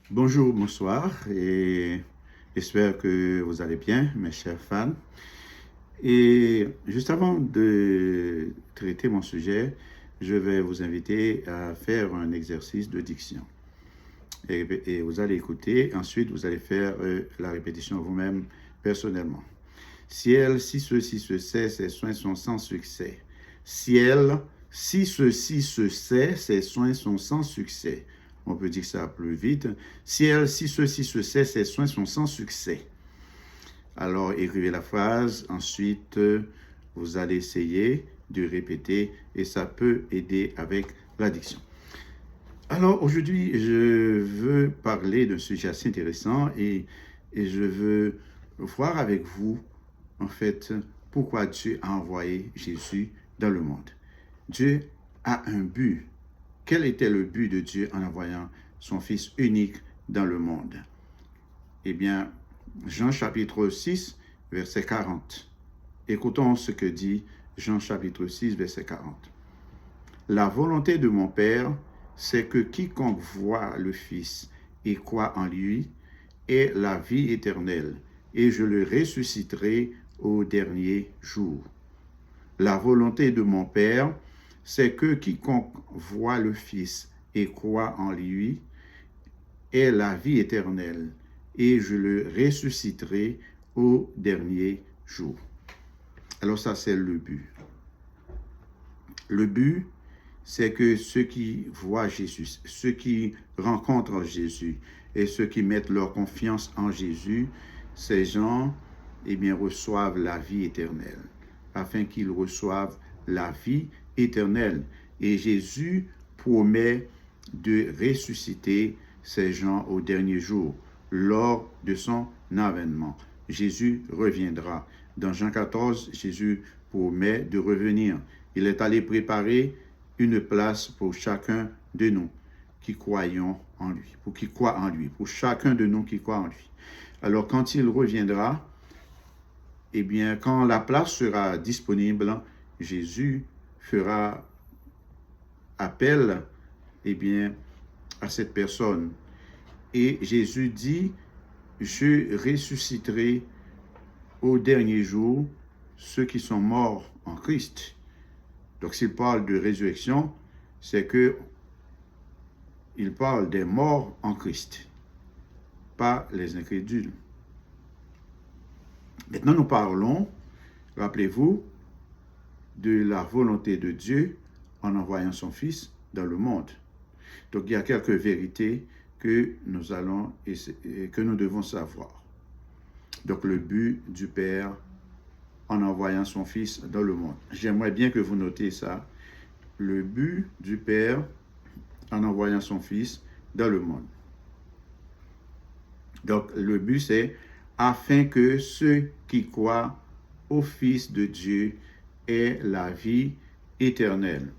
Bonjour, bonsoir et j'espère que vous allez bien, mes chers fans. Et juste avant de traiter mon sujet, je vais vous inviter à faire un exercice de diction. Et vous allez écouter, ensuite vous allez faire la répétition vous-même personnellement. Ciel, si ceci se sait, ses soins sont sans succès. Ciel, si ceci se sait, ses soins sont sans succès. On peut dire ça plus vite. Ciel, si ceci se sait, ses soins sont sans succès. Alors, écrivez la phrase. Ensuite, vous allez essayer de répéter et ça peut aider avec l'addiction. Alors, aujourd'hui, je veux parler d'un sujet assez intéressant et je veux voir avec vous, en fait, pourquoi Dieu a envoyé Jésus dans le monde. Dieu a un but. Quel était le but de Dieu en envoyant son Fils unique dans le monde? Eh bien, Jean chapitre 6, verset 40. Écoutons ce que dit Jean chapitre 6, verset 40. La volonté de mon Père, c'est que quiconque voit le Fils et croit en lui ait la vie éternelle, et je le ressusciterai au dernier jour. La volonté de mon Père, c'est que quiconque voit le Fils et croit en lui ait la vie éternelle, et je le ressusciterai au dernier jour. Alors ça, c'est le but. Le but, c'est que ceux qui voient Jésus, ceux qui rencontrent Jésus et ceux qui mettent leur confiance en Jésus, ces gens, eh bien, reçoivent la vie éternelle, afin qu'ils reçoivent la vie éternelle. Et Jésus promet de ressusciter ces gens au dernier jour, lors de son avènement. Jésus reviendra. Dans Jean 14, Jésus promet de revenir. Il est allé préparer une place pour chacun de nous qui croyons en lui, pour qui croient en lui, pour chacun de nous qui croit en lui. Alors quand il reviendra, eh bien, quand la place sera disponible, Jésus fera appel, eh bien, à cette personne. Et Jésus dit, je ressusciterai au dernier jour ceux qui sont morts en Christ. Donc, s'il parle de résurrection, c'est que il parle des morts en Christ, pas les incrédules. Maintenant, nous parlons, rappelez-vous, de la volonté de Dieu en envoyant son Fils dans le monde. Donc, il y a quelques vérités que nous allons que nous devons savoir. Donc, le but du Père en envoyant son Fils dans le monde. J'aimerais bien que vous notez ça. Le but du Père en envoyant son Fils dans le monde. Donc, le but, c'est afin que ceux qui croient au Fils de Dieu aient la vie éternelle.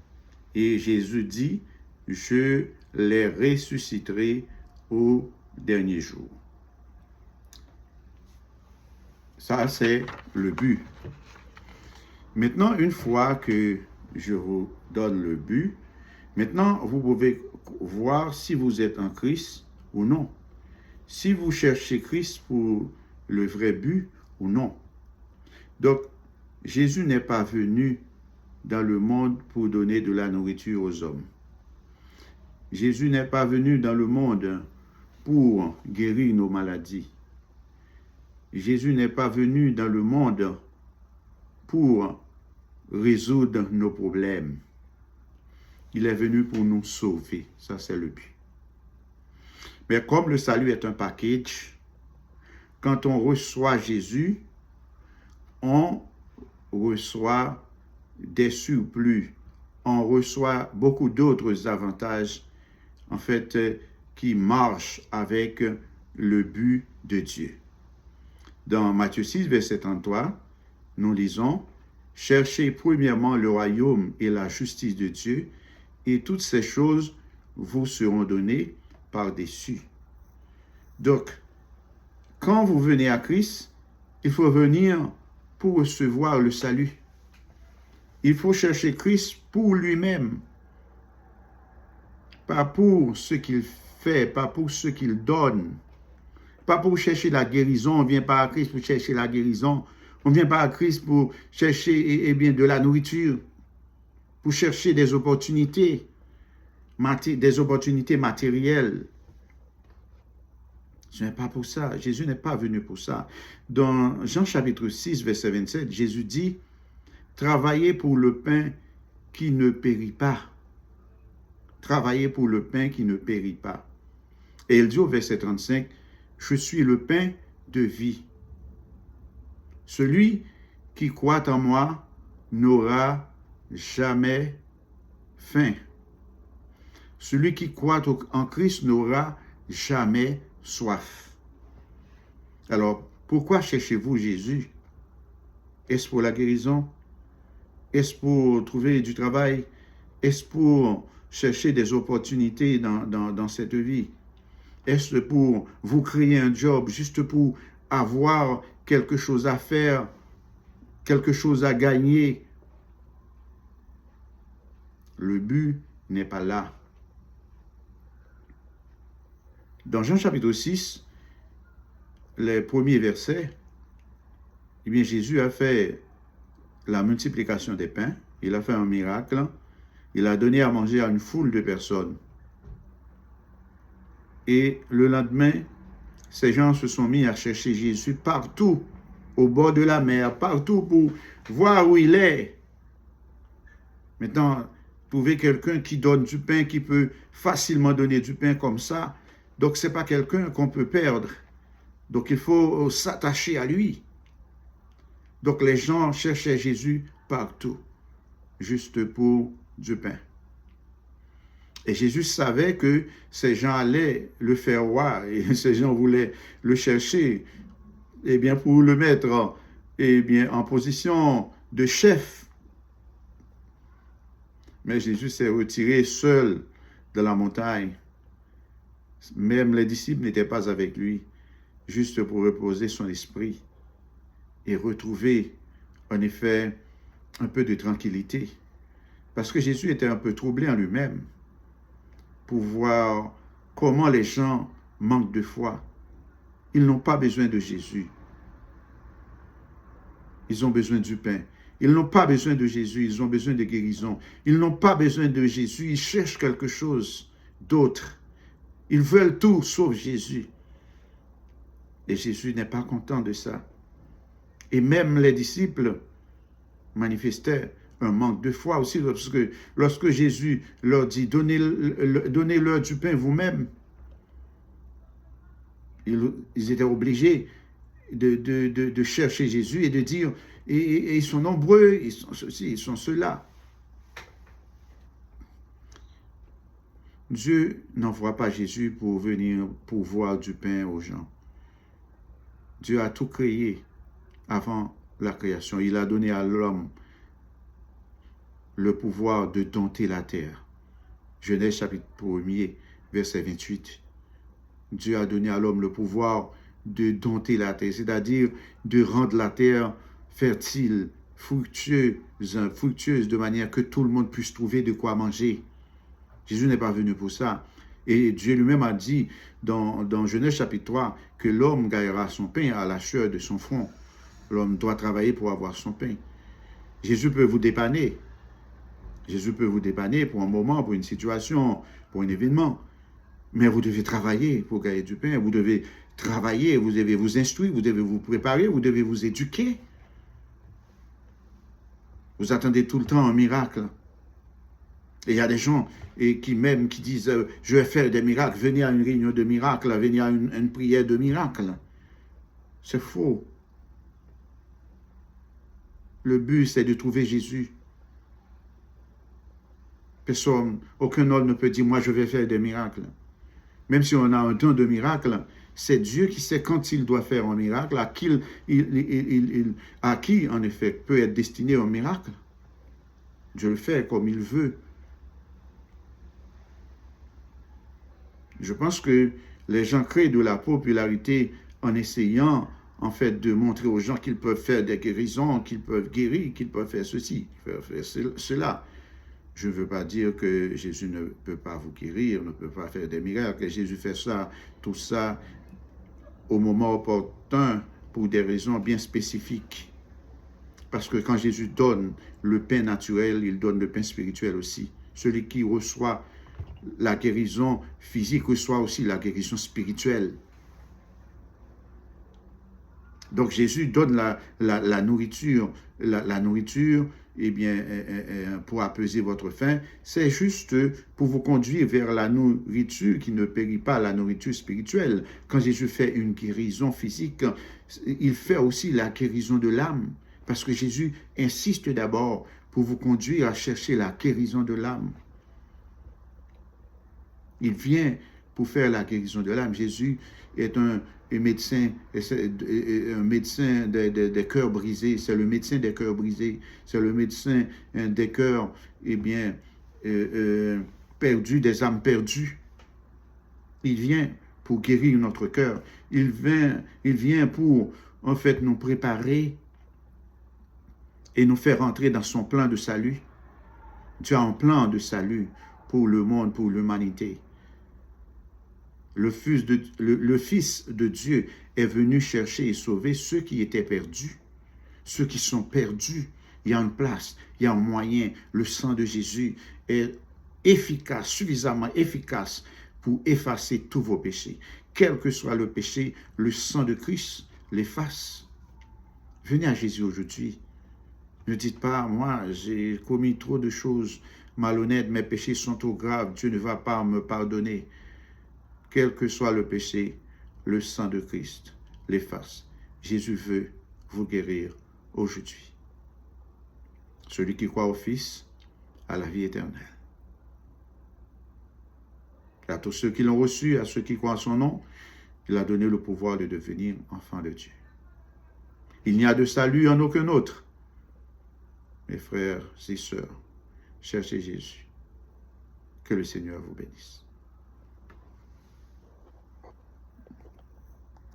Et Jésus dit, je les ressusciterai au dernier jour. Ça, c'est le but. Maintenant, une fois que je vous donne le but, maintenant, vous pouvez voir si vous êtes en Christ ou non. Si vous cherchez Christ pour le vrai but ou non. Donc, Jésus n'est pas venu dans le monde pour donner de la nourriture aux hommes. Jésus n'est pas venu dans le monde pour guérir nos maladies. Jésus n'est pas venu dans le monde pour résoudre nos problèmes. Il est venu pour nous sauver. Ça, c'est le but. Mais comme le salut est un package, quand on reçoit Jésus, on reçoit des surplus. On reçoit beaucoup d'autres avantages, en fait, qui marchent avec le but de Dieu. Dans Matthieu 6, verset 33, nous lisons « Cherchez premièrement le royaume et la justice de Dieu, et toutes ces choses vous seront données par-dessus. » Donc, quand vous venez à Christ, il faut venir pour recevoir le salut. Il faut chercher Christ pour lui-même, pas pour ce qu'il fait, pas pour ce qu'il donne. Pas pour chercher la guérison, on ne vient pas à Christ pour chercher la guérison. On ne vient pas à Christ pour chercher bien, de la nourriture, pour chercher des opportunités matérielles. Ce n'est pas pour ça. Jésus n'est pas venu pour ça. Dans Jean chapitre 6, verset 27, Jésus dit, « Travaillez pour le pain qui ne périt pas. » Travaillez pour le pain qui ne périt pas. Et il dit au verset 35, « Je suis le pain de vie. Celui qui croit en moi n'aura jamais faim. Celui qui croit en Christ n'aura jamais soif. » Alors, pourquoi cherchez-vous Jésus? Est-ce pour la guérison? Est-ce pour trouver du travail? Est-ce pour chercher des opportunités dans cette vie? Est-ce pour vous créer un job, juste pour avoir quelque chose à faire, quelque chose à gagner? Le but n'est pas là. Dans Jean chapitre 6, les premiers versets, eh bien, Jésus a fait la multiplication des pains, il a fait un miracle, il a donné à manger à une foule de personnes. Et le lendemain, ces gens se sont mis à chercher Jésus partout, au bord de la mer, partout pour voir où il est. Maintenant, trouver quelqu'un qui donne du pain, qui peut facilement donner du pain comme ça, donc ce n'est pas quelqu'un qu'on peut perdre. Donc il faut s'attacher à lui. Donc les gens cherchaient Jésus partout, juste pour du pain. Et Jésus savait que ces gens allaient le faire voir, et ces gens voulaient le chercher, eh bien pour le mettre en position de chef. Mais Jésus s'est retiré seul de la montagne. Même les disciples n'étaient pas avec lui, juste pour reposer son esprit et retrouver, en effet, un peu de tranquillité. Parce que Jésus était un peu troublé en lui-même pour voir comment les gens manquent de foi. Ils n'ont pas besoin de Jésus. Ils ont besoin du pain. Ils n'ont pas besoin de Jésus, ils ont besoin de guérison. Ils n'ont pas besoin de Jésus, ils cherchent quelque chose d'autre. Ils veulent tout sauf Jésus. Et Jésus n'est pas content de ça. Et même les disciples manifestaient un manque de foi aussi, parce que lorsque Jésus leur dit « Donnez-leur du pain vous-même », ils étaient obligés de chercher Jésus et de dire et ils sont nombreux, ils sont ceci, ils sont ceux-là. Dieu n'envoie pas Jésus pour venir pourvoir du pain aux gens. Dieu a tout créé avant la création. Il a donné à l'homme le pouvoir de dompter la terre. Genèse chapitre 1er, verset 28. Dieu a donné à l'homme le pouvoir de dompter la terre, c'est-à-dire de rendre la terre fertile, fructueuse de manière que tout le monde puisse trouver de quoi manger. Jésus n'est pas venu pour ça. Et Dieu lui-même a dit dans Genèse chapitre 3 que l'homme gagnera son pain à la sueur de son front. L'homme doit travailler pour avoir son pain. Jésus peut vous dépanner. Jésus peut vous dépanner pour un moment, pour une situation, pour un événement. Mais vous devez travailler pour gagner du pain. Vous devez travailler, vous devez vous instruire, vous devez vous préparer, vous devez vous éduquer. Vous attendez tout le temps un miracle. Et il y a des gens qui disent « Je vais faire des miracles, venez à une réunion de miracles, venez à une prière de miracles. » C'est faux. Le but, c'est de trouver Jésus. Personne, aucun homme ne peut dire « Moi, je vais faire des miracles. » Même si on a un don de miracle, c'est Dieu qui sait quand il doit faire un miracle, à qui, en effet, peut être destiné un miracle. Dieu le fait comme il veut. Je pense que les gens créent de la popularité en essayant, en fait, de montrer aux gens qu'ils peuvent faire des guérisons, qu'ils peuvent guérir, qu'ils peuvent faire ceci, faire cela. Je ne veux pas dire que Jésus ne peut pas vous guérir, ne peut pas faire des miracles. Et Jésus fait ça, tout ça, au moment opportun, pour des raisons bien spécifiques. Parce que quand Jésus donne le pain naturel, il donne le pain spirituel aussi. Celui qui reçoit la guérison physique reçoit aussi la guérison spirituelle. Donc Jésus donne la nourriture. La nourriture, eh bien, pour apaiser votre faim, c'est juste pour vous conduire vers la nourriture qui ne périt pas, la nourriture spirituelle. Quand Jésus fait une guérison physique, il fait aussi la guérison de l'âme. Parce que Jésus insiste d'abord pour vous conduire à chercher la guérison de l'âme. Il vient pour faire la guérison de l'âme. Jésus est un médecin des cœurs brisés. C'est le médecin des cœurs brisés. C'est le médecin des cœurs, eh bien, perdus, des âmes perdues. Il vient pour guérir notre cœur. Il vient pour, en fait, nous préparer et nous faire entrer dans son plan de salut. Dieu a un plan de salut pour le monde, pour l'humanité. Le Fils de Dieu est venu chercher et sauver ceux qui étaient perdus. Ceux qui sont perdus, il y a une place, il y a un moyen. Le sang de Jésus est efficace, suffisamment efficace pour effacer tous vos péchés. Quel que soit le péché, le sang de Christ l'efface. Venez à Jésus aujourd'hui. Ne dites pas, moi, j'ai commis trop de choses malhonnêtes, mes péchés sont trop graves, Dieu ne va pas me pardonner. Quel que soit le péché, le sang de Christ l'efface. Jésus veut vous guérir aujourd'hui. Celui qui croit au Fils a la vie éternelle. Et à tous ceux qui l'ont reçu, à ceux qui croient en son nom, il a donné le pouvoir de devenir enfants de Dieu. Il n'y a de salut en aucun autre. Mes frères et sœurs, cherchez Jésus. Que le Seigneur vous bénisse.